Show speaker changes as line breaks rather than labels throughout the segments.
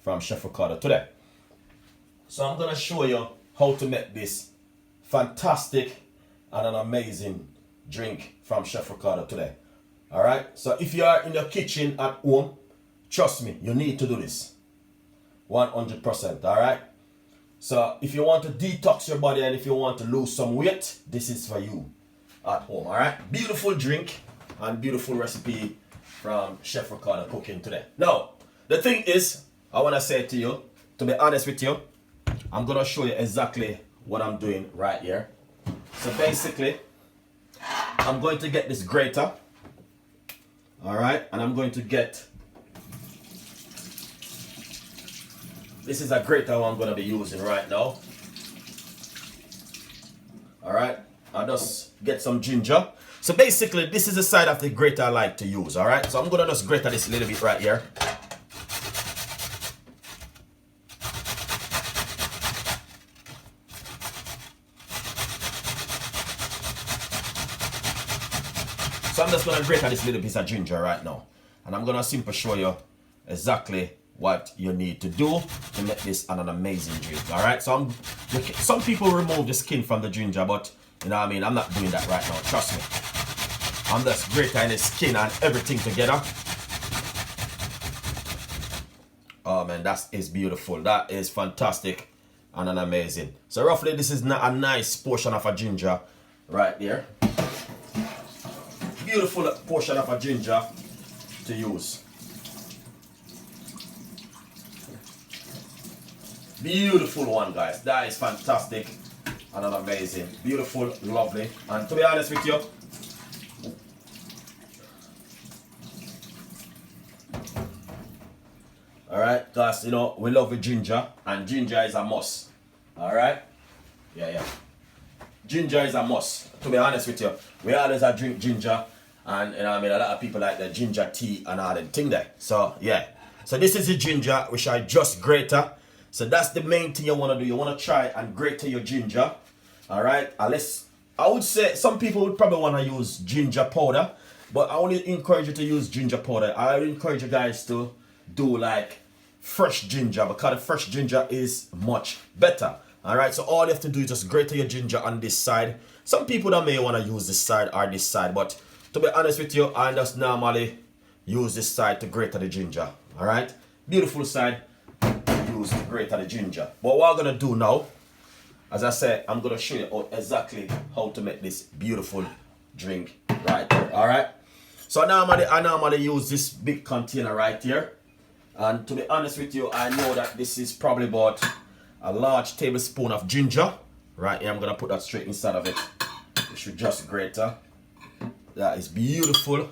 from Chef Ricardo today. So I'm gonna show you how to make this fantastic and an amazing drink from Chef Ricardo today. Alright, so if you are in your kitchen at home, trust me, you need to do this 100%. Alright, so if you want to detox your body and if you want to lose some weight, this is for you at home. Alright, beautiful drink and beautiful recipe from Chef Ricardo cooking today. Now, the thing is, I want to say to you, to be honest with you, I'm going to show you exactly what I'm doing right here. So basically, I'm going to get this grater. Alright, and I'm going to get, this is a grater I'm going to be using right now. Alright, I'll just get some ginger. So basically, this is the side of the grater I like to use. Alright, so I'm going to just grate this a little bit right here. So I'm just going to grate this little piece of ginger right now. And I'm going to simply show you exactly what you need to do to make this an amazing drink. Alright, so some people remove the skin from the ginger, but you know what I mean, I'm not doing that right now, trust me. I'm just grating the skin and everything together. Oh man, that is beautiful. That is fantastic and an amazing. So roughly this is a nice portion of a ginger right there. Beautiful portion of a ginger to use. Beautiful one, guys. That is fantastic and an amazing. Beautiful, lovely. And to be honest with you, alright, guys, you know, we love the ginger and ginger is a must. Alright? Yeah. Ginger is a must. To be honest with you, we always drink ginger. And you know what I mean, a lot of people like the ginger tea and all them thing there. So yeah. So this is the ginger which I just grated. So that's the main thing you want to do. You want to try and grate your ginger. Alright. Unless I would say some people would probably want to use ginger powder. But I only encourage you to use ginger powder. I encourage you guys to do like fresh ginger, because the fresh ginger is much better. Alright, so all you have to do is just grate your ginger on this side. Some people that may want to use this side or this side, but to be honest with you, I just normally use this side to grate the ginger. Alright, beautiful side, use to grate the ginger. But what I'm going to do now, as I said, I'm going to show you exactly how to make this beautiful drink right here. Alright, so I normally use this big container right here. And to be honest with you, I know that this is probably about a large tablespoon of ginger. Right here, I'm going to put that straight inside of it. You should just grate her. That is beautiful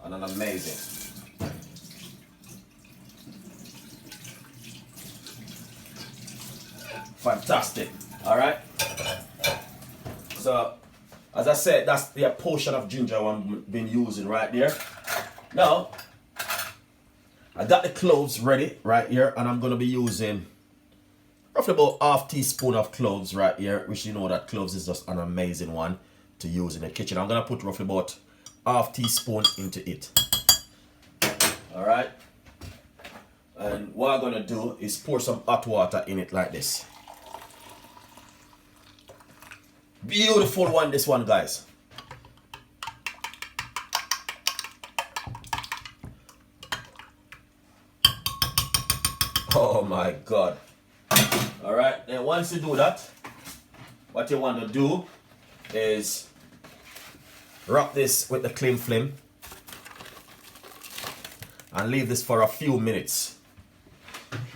and an amazing. Fantastic. Alright. So, as I said, that's the portion of ginger I've been using right there. Now, I got the cloves ready right here, and I'm going to be using roughly about half teaspoon of cloves right here, which you know that cloves is just an amazing one to use in the kitchen. I'm going to put roughly about half teaspoon into it. Alright. And what I'm going to do is pour some hot water in it like this. Beautiful one, this one, guys. Oh my God. Alright, then once you do that, what you want to do is wrap this with the cling film and leave this for a few minutes.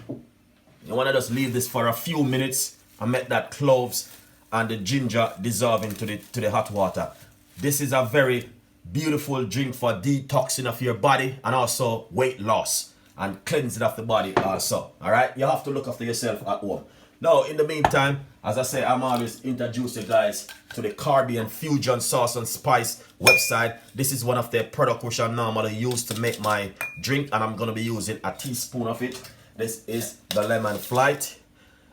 You want to just leave this for a few minutes and make that cloves and the ginger dissolve into the hot water. This is a very beautiful drink for detoxing of your body and also weight loss and cleansing of the body also. Alright, you have to look after yourself at home. Now, in the meantime, as I say, I'm always introducing you guys to the Caribbean Fusion Sauce and Spice website. This is one of their products which I normally use to make my drink, and I'm going to be using a teaspoon of it. This is the lemon flight.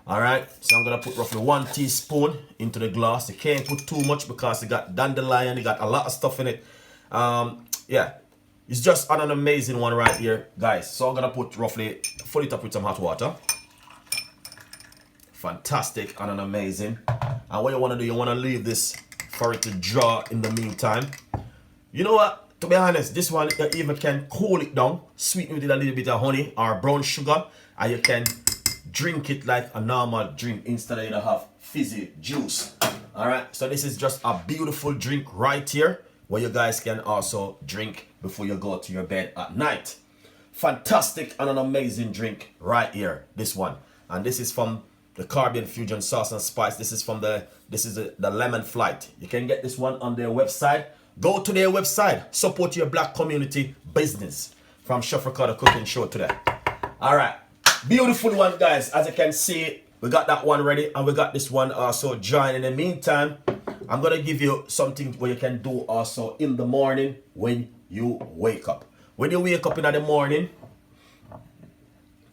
Alright, so I'm going to put roughly 1 teaspoon into the glass. You can't put too much because it got dandelion, it got a lot of stuff in it. Yeah, it's just an amazing one right here, guys. So I'm going to put roughly fill it up with some hot water. Fantastic and an amazing. And what you want to do, you want to leave this for it to draw in the meantime. You know what? To be honest, this one you even can cool it down, sweeten it with a little bit of honey or brown sugar, and you can drink it like a normal drink instead of you have fizzy juice. Alright, so this is just a beautiful drink right here where you guys can also drink before you go to your bed at night. Fantastic and an amazing drink right here, this one. And this is from the Caribbean Fusion Sauce and Spice. This is from the Lemon Flight. You can get this one on their website. Go to their website, support your black community business. From Chef Ricardo Cooking Show today. Alright, beautiful one guys. As you can see, we got that one ready and we got this one also joined. In the meantime, I'm gonna give you something where you can do also in the morning when you wake up. When you wake up in the morning,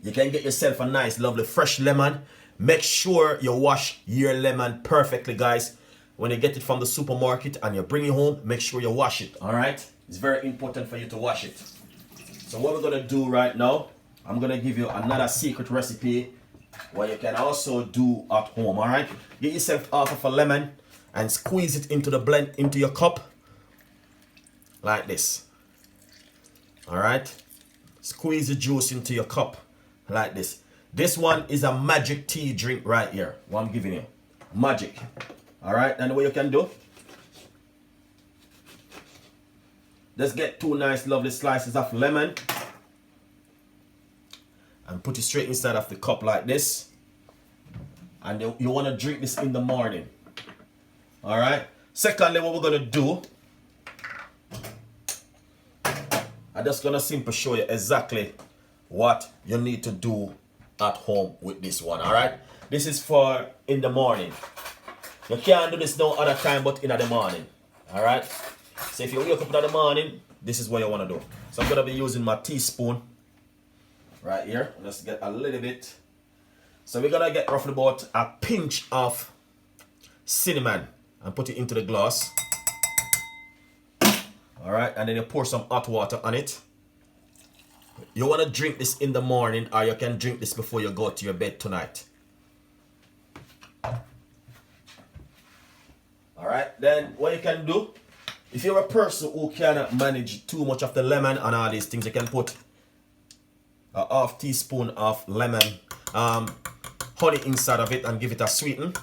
you can get yourself a nice lovely fresh lemon. Make sure you wash your lemon perfectly guys. When you get it from the supermarket and you bring it home, make sure you wash it. Alright, it's very important for you to wash it. So what we're gonna do right now, I'm gonna give you another secret recipe what you can also do at home. All right, get yourself half of a lemon and squeeze it into the blend into your cup like this. All right, squeeze the juice into your cup like this. This one is a magic tea drink right here, what I'm giving you, magic. All right, and what you can do, just get 2 nice lovely slices of lemon and put it straight inside of the cup like this. And you want to drink this in the morning. All right. Secondly, what we're going to do, I'm just going to simply show you exactly what you need to do at home with this one. All right. This is for in the morning. You can't do this no other time but in the morning. All right. So if you wake up in the morning, this is what you want to do. So I'm going to be using my teaspoon right here. Let's get a little bit. So we're gonna get roughly about a pinch of cinnamon and put it into the glass. All right, and then you pour some hot water on it. You want to drink this in the morning, or you can drink this before you go to your bed tonight. All right, then what you can do, if you're a person who cannot manage too much of the lemon and all these things, you can put a half teaspoon of lemon honey inside of it and give it a sweeten.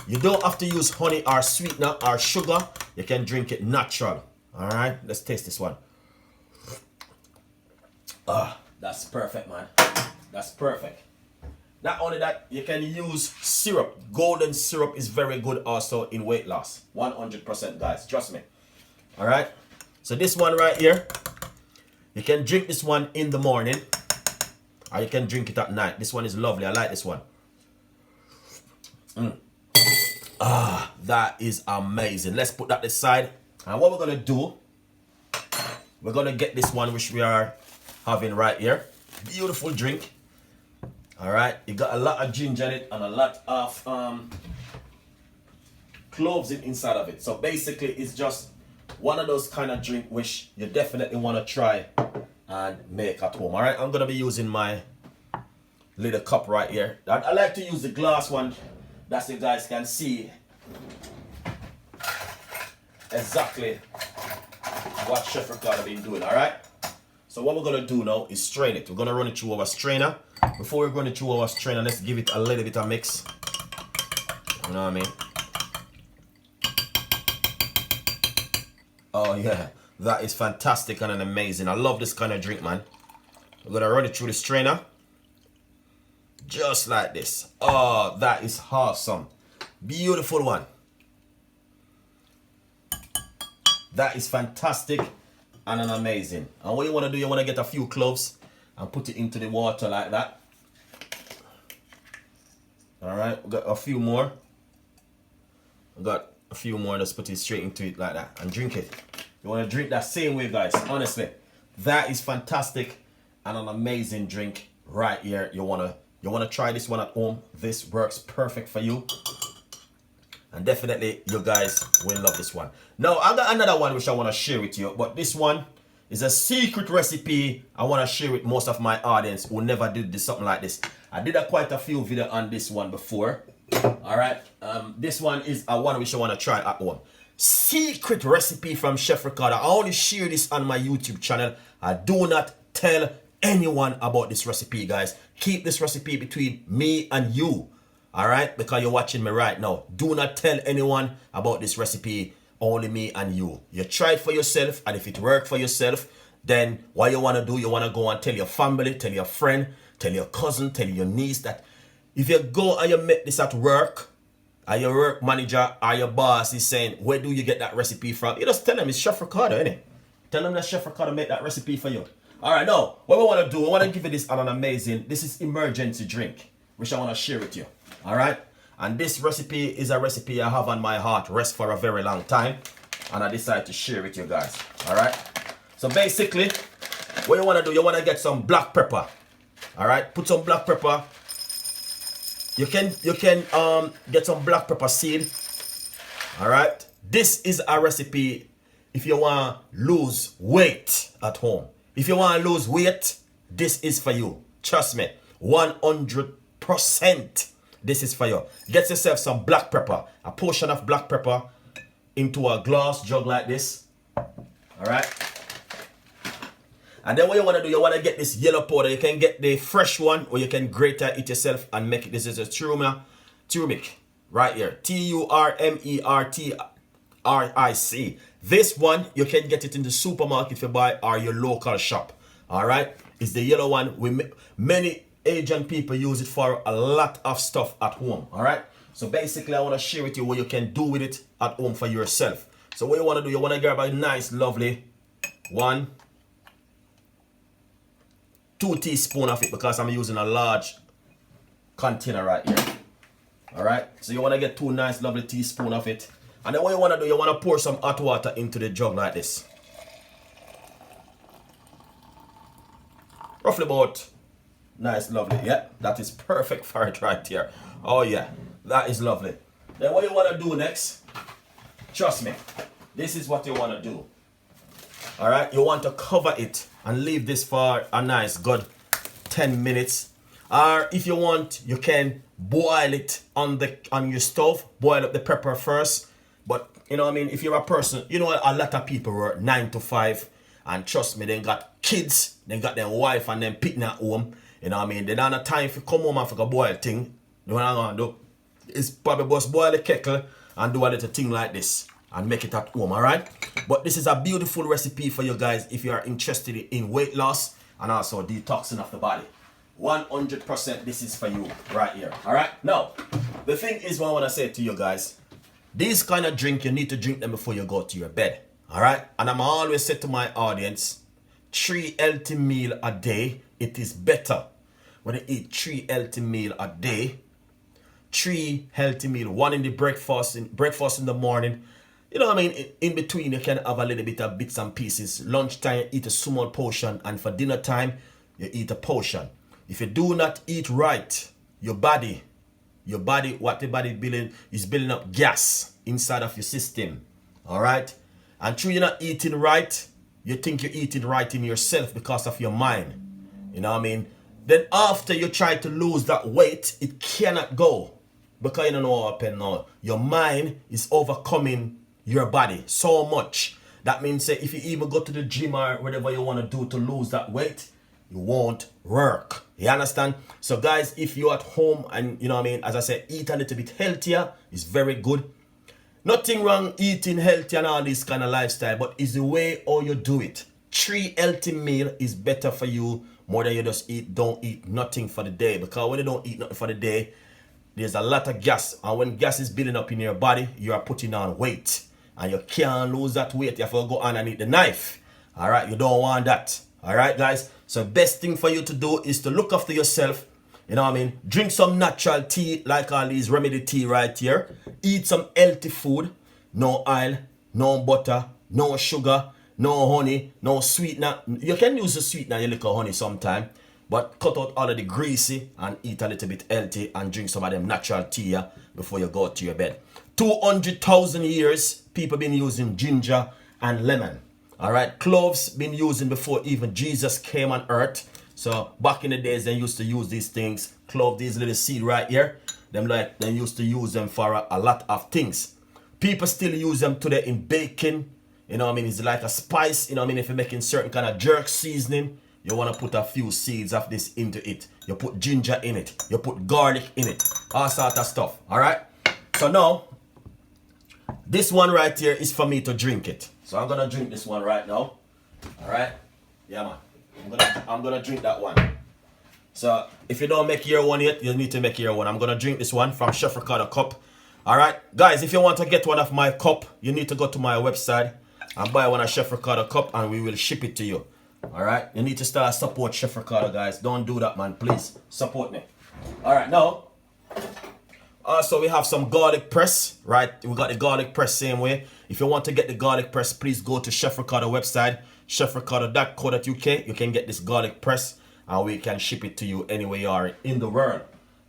You don't have to use honey or sweetener or sugar. You can drink it natural. All right, let's taste this one. That's perfect, man. That's perfect. Not only that, you can use syrup. Golden syrup is very good also in weight loss. 100% guys, trust me. All right, so this one right here, you can drink this one in the morning, or you can drink it at night. This one is lovely. I like this one. That is amazing. Let's put that aside. And what we're going to do, we're going to get this one which we are having right here. Beautiful drink. All right. It got a lot of ginger in it and a lot of cloves inside of it. So basically it's just one of those kind of drink which you definitely want to try and make at home. All right, I'm gonna be using my little cup right here. I like to use the glass one, that you guys can see exactly what Chef Ricardo been doing. All right, so what we're gonna do now is strain it. We're gonna run it through our strainer. Before we run it through our strainer, let's give it a little bit of mix. You know what I mean? Oh yeah, that is fantastic and amazing. I love this kind of drink, man. We're gonna run it through the strainer. Just like this. Oh, that is awesome. Beautiful one. That is fantastic and an amazing. And what you wanna do, you wanna get a few cloves and put it into the water like that. All right, we got a few more. We got a few more, just put it straight into it like that and drink it. You want to drink that same way, guys. Honestly, that is fantastic and an amazing drink right here. You want to try this one at home. This works perfect for you, and definitely you guys will love this one. Now I got another one which I want to share with you, but this one It's a secret recipe I want to share with most of my audience who never did this, something like this. I did quite a few videos on this one before. Alright, this one is a one which I want to try at home. Secret recipe from Chef Ricardo. I only share this on my YouTube channel. I do not tell anyone about this recipe, guys. Keep this recipe between me and you. Alright, because you're watching me right now. Do not tell anyone about this recipe. Only me and you. You try it for yourself, and if it worked for yourself, then what you want to do, you want to go and tell your family, tell your friend, tell your cousin, tell your niece that if you go and you make this at work, and your work manager or your boss is saying, where do you get that recipe from? You just tell them it's Chef Ricardo, innit? Tell them that Chef Ricardo made that recipe for you. Alright, now, what we want to do, I want to give you this an amazing, this is emergency drink, which I want to share with you. Alright? And this recipe is a recipe I have on my heart, rest for a very long time. And I decided to share with you guys. Alright? So basically, what you want to do, you want to get some black pepper. Alright? Put some black pepper. You can get some black pepper seed. Alright? This is a recipe if you want to lose weight at home. If you want to lose weight, this is for you. Trust me. 100%. This is for you. Get yourself some black pepper. A portion of black pepper into a glass jug like this. Alright. And then what you want to do, you want to get this yellow powder. You can get the fresh one or you can grate it yourself and make it. This is a turmeric. Right here. Turmeric. This one, you can get it in the supermarket if you buy or your local shop. Alright. It's the yellow one. Many Asian people use it for a lot of stuff at home. Alright, so basically I want to share with you what you can do with it at home for yourself. So what you want to do, you want to grab a nice lovely 2 teaspoons of it, because I'm using a large container right here. Alright, so you want to get 2 nice lovely teaspoons of it. And then what you want to do, you want to pour some hot water into the jug like this. Roughly about nice, lovely. Yeah, that is perfect for it right here. Oh yeah, that is lovely. Then what you want to do next, trust me, this is what you want to do. Alright, you want to cover it and leave this for a nice good 10 minutes. Or if you want, you can boil it on your stove. Boil up the pepper first. But you know what I mean, if you're a person, you know a lot of people work 9 to 5. And trust me, they got kids, they got their wife and them pitting at home. You know what I mean? They don't have time to come home and for a boil thing. You know what I'm going to do? It's probably just boil the kettle and do a little thing like this. And make it at home, alright? But this is a beautiful recipe for you guys if you are interested in weight loss and also detoxing of the body. 100% this is for you right here, alright? Now, the thing is what I want to say to you guys. These kind of drink, you need to drink them before you go to your bed. Alright? And I'm always say to my audience, 3 healthy meals a day. It is better when you eat 3 healthy meals a day. 3 healthy meals, 1 in the breakfast in the morning. You know what I mean? In between, you can have a little bit of bits and pieces. Lunchtime, eat a small portion, and for dinner time, you eat a portion. If you do not eat right, your body, what the body is building up gas inside of your system. All right, and through you're not eating right, you think you're eating right in yourself because of your mind. You know what I mean? Then after you try to lose that weight, it cannot go. Because you don't know what happened now. Your mind is overcoming your body so much. That means that if you even go to the gym or whatever you want to do to lose that weight, it won't work. You understand? So guys, if you're at home and, you know what I mean, as I said, eat a little bit healthier, it's very good. Nothing wrong eating healthy and all this kind of lifestyle, but it's the way how you do it. 3 healthy meals is better for you more than you just don't eat nothing for the day. Because when you don't eat nothing for the day, there's a lot of gas. And when gas is building up in your body, you are putting on weight. And you can't lose that weight. You have to go on and eat the knife. Alright, you don't want that. Alright guys, so best thing for you to do is to look after yourself. You know what I mean? Drink some natural tea like all these remedy tea right here. Eat some healthy food. No oil, no butter, no sugar, no honey, no sweetener. You can use the sweetener, you little honey sometime. But cut out all of the greasy and eat a little bit healthy and drink some of them natural tea before you go to your bed. 200,000 years people been using ginger and lemon. All right, cloves been using before even Jesus came on earth. So back in the days, they used to use these things. Clove, these little seed right here. They used to use them for a lot of things. People still use them today in baking. You know what I mean? It's like a spice. You know what I mean? If you're making certain kind of jerk seasoning, you want to put a few seeds of this into it. You put ginger in it. You put garlic in it. All sort of stuff. All right? So now, this one right here is for me to drink it. So I'm going to drink this one right now. All right? Yeah, man. I'm gonna drink that one. So if you don't make your one yet, you need to make your one. I'm gonna drink this one from Chef Ricardo cup. All right, guys. If you want to get one of my cup, you need to go to my website and buy one of Chef Ricardo cup, and we will ship it to you. All right. You need to start support Chef Ricardo, guys. Don't do that, man. Please support me. All right. Now, also we have some garlic press. Right. We got the garlic press same way. If you want to get the garlic press, please go to Chef Ricardo website. chefricardo.co.uk. You can get this garlic press and we can ship it to you anywhere you are in the world.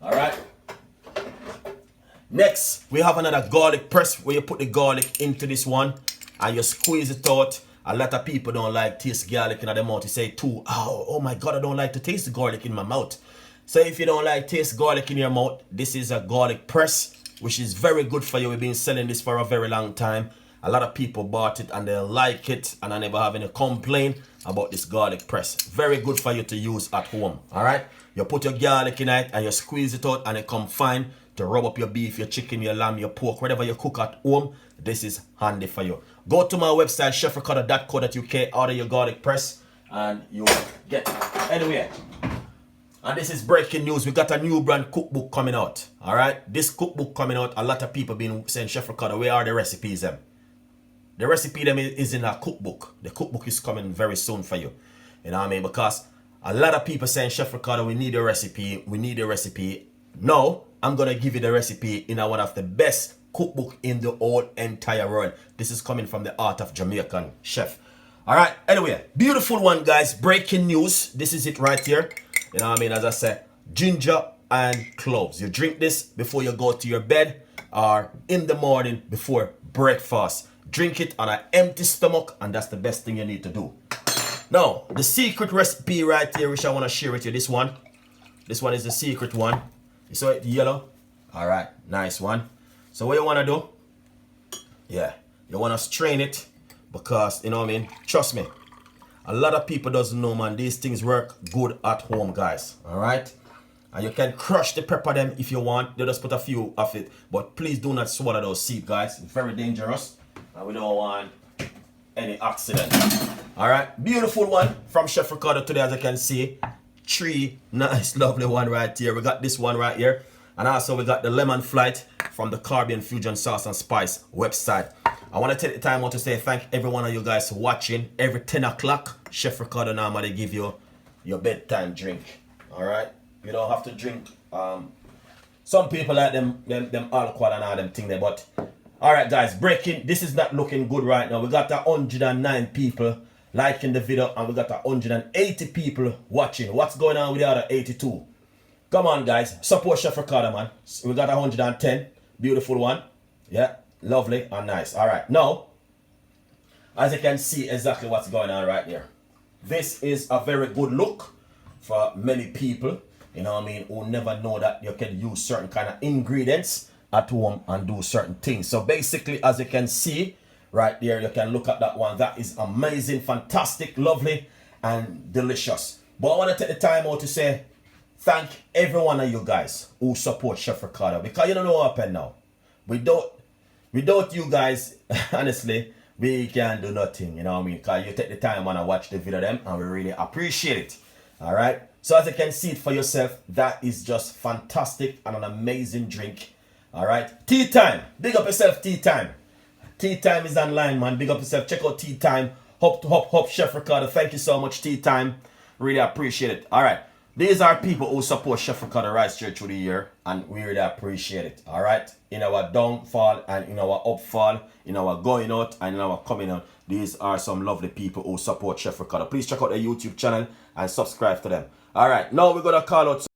All right. Next, we have another garlic press where you put the garlic into this one and you squeeze it out. A lot of people don't like taste garlic in their mouth. You say too, oh my God, I don't like to taste the garlic in my mouth. So if you don't like taste garlic in your mouth, this is a garlic press, which is very good for you. We've been selling this for a very long time. A lot of people bought it and they like it, and I never have any complaint about this garlic press. Very good for you to use at home. All right, you put your garlic in it and you squeeze it out, and it come fine to rub up your beef, your chicken, your lamb, your pork, whatever you cook at home. This is handy for you. Go to my website chefricardo.co.uk, order your garlic press and you get it anywhere. And this is breaking news. We got a new brand cookbook coming out. All right, this cookbook coming out. A lot of people been saying, Chef Ricardo, where are the recipes them? The recipe them is in a cookbook. The cookbook is coming very soon for you. You know what I mean? Because a lot of people saying, Chef Ricardo, we need a recipe. We need a recipe. No, I'm going to give you the recipe in one of the best cookbook in the whole entire world. This is coming from the art of Jamaican chef. All right. Anyway, beautiful one, guys. Breaking news. This is it right here. You know what I mean? As I said, ginger and cloves. You drink this before you go to your bed or in the morning before breakfast. Drink it on an empty stomach, and that's the best thing you need to do. Now, the secret recipe right here, which I want to share with you, this one. This one is the secret one. You saw it, yellow? All right, nice one. So what you want to do? Yeah, you want to strain it because, you know what I mean? Trust me, a lot of people doesn't know, man, these things work good at home, guys. All right? And you can crush the pepper them if you want. You just put a few of it. But please do not swallow those seeds, guys. It's very dangerous. And we don't want any accident. All right, beautiful one from Chef Ricardo today, as you can see. 3 nice, lovely one right here. We got this one right here. And also we got the lemon flight from the Caribbean Fusion Sauce and Spice website. I want to take the time out to say thank every one of you guys for watching. Every 10 o'clock, Chef Ricardo normally give you your bedtime drink. All right, you don't have to drink. Some people like them alcohol and all them thing there, but all right, guys, breaking. This is not looking good right now. We got 109 people liking the video, and we got 180 people watching. What's going on with the other 82? Come on, guys, support Chef Ricardo, man. We got 110. Beautiful one. Yeah, lovely and nice. All right, now, as you can see exactly what's going on right there. This is a very good look for many people, you know what I mean, who never know that you can use certain kind of ingredients at home and do certain things. So basically, as you can see right there, you can look at that one. That is amazing, fantastic, lovely, and delicious. But I want to take the time out to say thank every one of you guys who support Chef Ricardo, because you don't know what happened now. Without you guys, honestly, we can't do nothing, you know what I mean? Because you take the time and watch the video them, and we really appreciate it. All right. So as you can see it for yourself, that is just fantastic and an amazing drink. All right, Tea Time. Big up yourself, Tea Time. Tea Time is online, man. Big up yourself. Check out Tea Time. Hop, Chef Ricardo. Thank you so much, Tea Time. Really appreciate it. All right, these are people who support Chef Ricardo right straight through the year, and we really appreciate it. All right, in our downfall and in our upfall, in our going out and in our coming out, these are some lovely people who support Chef Ricardo. Please check out their YouTube channel and subscribe to them. All right, now we're gonna call out